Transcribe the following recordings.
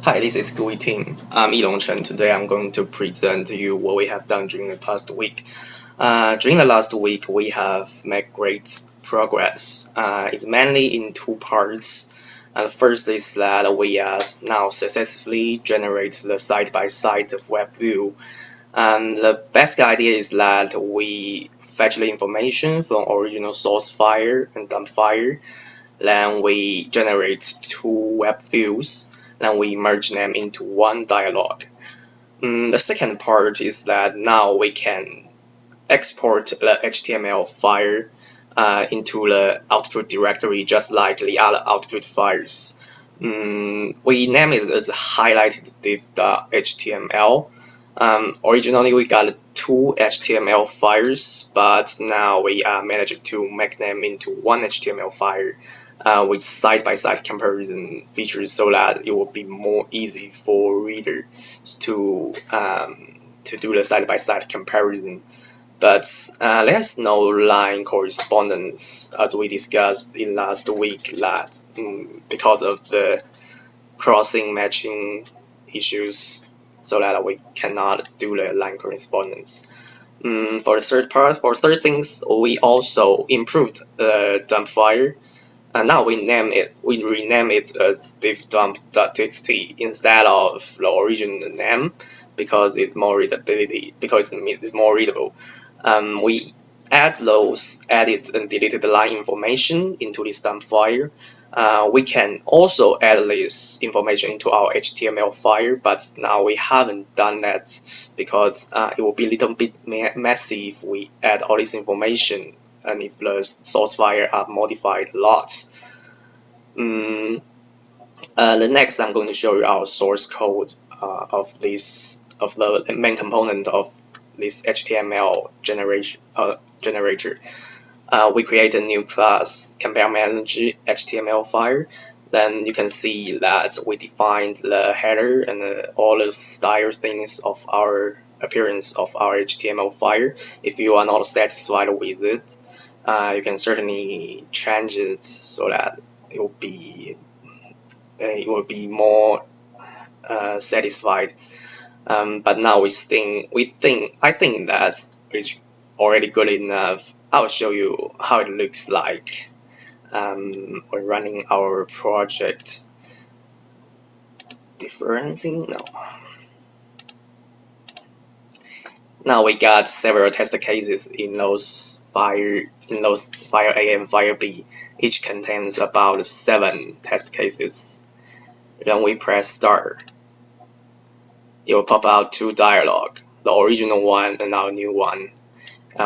Hi, this is GUI team. I'm Yilong Chen. Today I'm going to present to you what we have done during the past week. During the last week, we have made great progress. It's mainly in two parts. The first is that we have now successfully generated the side-by-side web view. And the basic idea is that we fetch the information from original source file and dump file. Then we generate two web views. Then we merge them into one dialog. The second part is that now we can export the HTML file into the output directory just like the other output files. We name it as highlighted div.html. Originally we got two HTML files, but now we managed to make them into one HTML file with side-by-side comparison features so that it will be more easy for readers to do the side-by-side comparison. But there's no line correspondence as we discussed in last week that because of the crossing matching issues so that we cannot do the line correspondence. For the third things, we also improved the dump file. And now we rename it as div.dump.txt instead of the original name because it's more readable. We add those added and deleted line information into this dump file. We can also add this information into our HTML file, but now we haven't done that because it will be a little bit messy if we add all this information and if the source file are modified a lot. The next I'm going to show you our source code of the main component of this HTML generator. We create a new class compare manager HTML file. Then you can see that we defined the header and all the style things of our appearance of our HTML file. If you are not satisfied with it, you can certainly change it so that it will be more satisfied. But now I think that it's already good enough. I'll show you how it looks like when running our project. Differencing no. Now we got several test cases in those file A and file B. Each contains about 7 test cases. Then we press start. It will pop out 2 dialogue, the original one and our new one,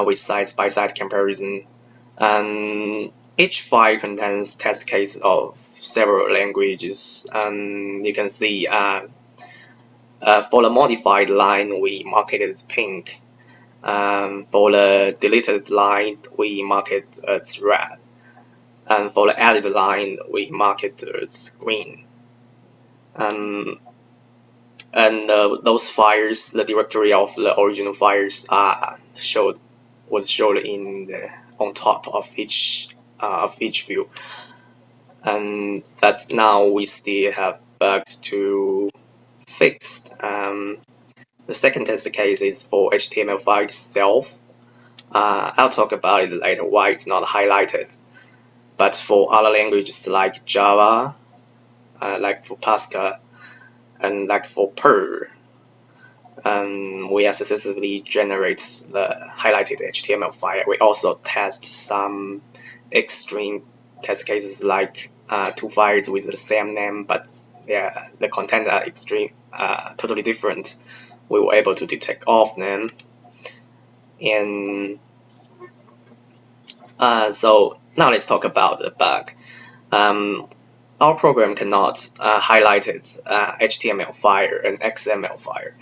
with side-by-side comparison. Each file contains test case of several languages. You can see for the modified line, we mark it as pink. For the deleted line, we mark it as red. And for the added line, we mark it as green. Those files, the directory of the original files, was showed on top of each view. And that now we still have bugs to fix. The second test case is for HTML file itself. I'll talk about it later why it's not highlighted. But for other languages like Java, like for Pascal, and like for Perl, we have successfully generated the highlighted HTML file. We also test some extreme test cases like 2 files with the same name, but the content are totally different. We were able to detect all of them. And so now let's talk about the bug. Our program cannot highlight HTML file and XML file.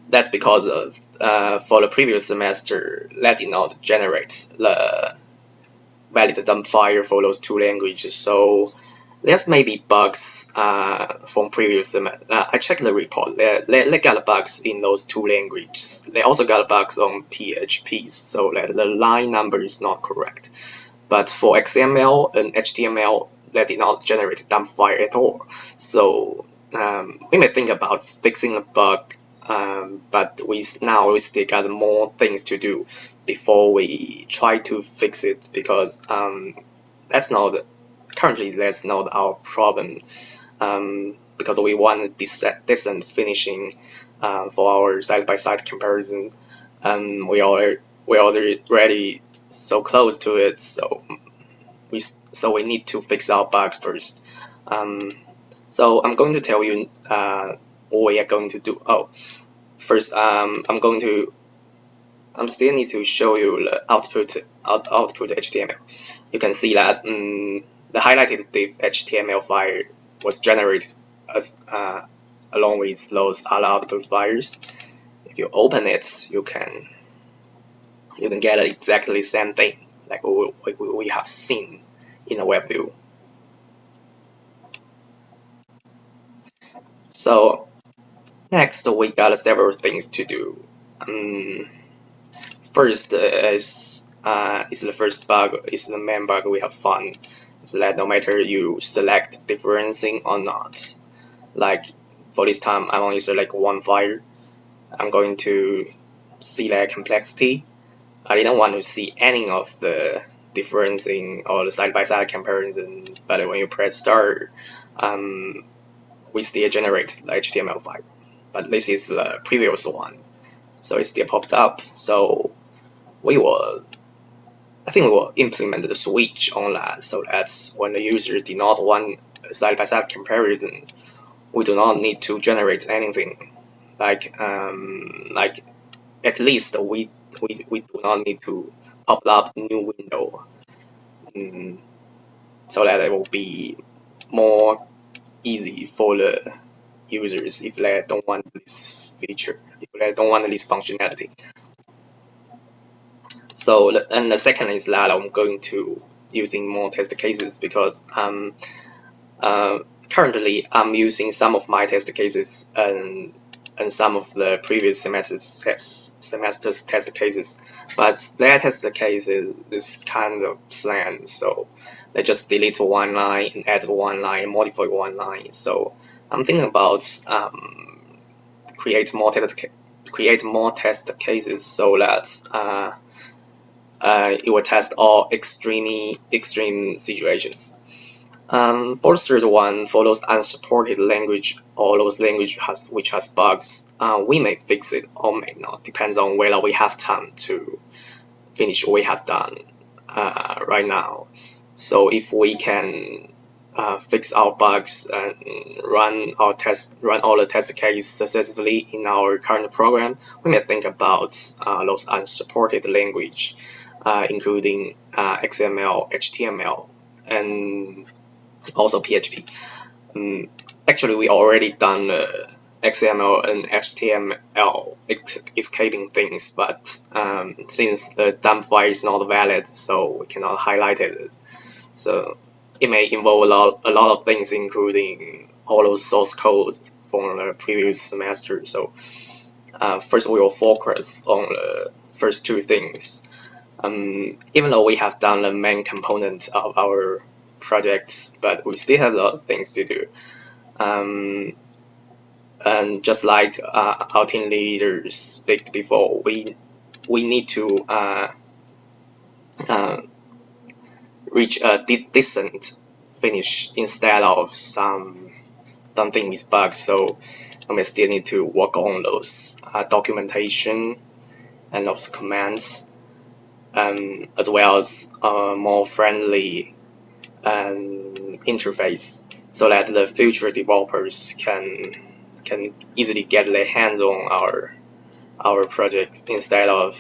That's because of for the previous semester, that did not generate the valid dump file for those 2 languages. So there's maybe bugs from previous semester. I checked the report. They got bugs in those 2 languages. They also got bugs on PHP, so that the line number is not correct. But for XML and HTML, they did not generate a dump file at all. So we may think about fixing a bug, but we still got more things to do before we try to fix it, because that's not currently that's not our problem, because we want a decent finishing for our side-by-side comparison. We already so close to it, so we need to fix our bug first. So I'm going to tell you what we are going to do. Oh, first I'm still need to show you the output HTML. You can see that the highlighted div HTML file was generated as, along with those other output files. If you open it, you can get exactly the same thing like we have seen in the web view. So next, we got several things to do. First is the first bug, is the main bug we have found, is that no matter you select differencing or not, like for this time I only select one file, I'm going to select complexity. I didn't want to see any of the differencing or the side-by-side comparison, but when you press start, we still generate the HTML file. But this is the previous one, so it still popped up. So I think we will implement the switch on that, so that when the user did not want a side-by-side comparison, we do not need to generate anything. Like at least we do not need to pop up new window, so that it will be more easy for the users if they don't want this feature, if they don't want this functionality. So and the second is that I'm going to using more test cases, because currently I'm using some of my test cases and some of the previous semester's test cases, but their test cases is kind of plain, so they just delete one line and add one line, modify one line. So I'm thinking about create more test cases, so that it will test all extreme situations. For the third one, for those unsupported language or those language which has bugs, we may fix it or may not. Depends on whether we have time to finish what we have done right now. So if we can fix our bugs and run all the test cases successfully in our current program, we may think about those unsupported language, including XML, HTML, and also PHP. Actually, we already done XML and HTML escaping things, but since the dump file is not valid, so we cannot highlight it. So it may involve a lot of things, including all those source codes from the previous semester. So first we will focus on the first two things. Even though we have done the main component of our projects, but we still have a lot of things to do. And just like our team leaders speak before, we need to reach a decent finish instead of something with bugs. So we still need to work on those documentation and those commands, as well as more friendly interface, so that the future developers can easily get their hands on our projects instead of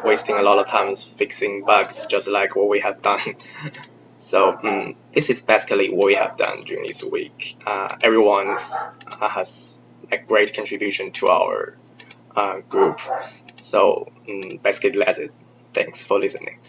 wasting a lot of time fixing bugs, just like what we have done. So this is basically what we have done during this week. Everyone has a great contribution to our group. So basically that's it. Thanks for listening.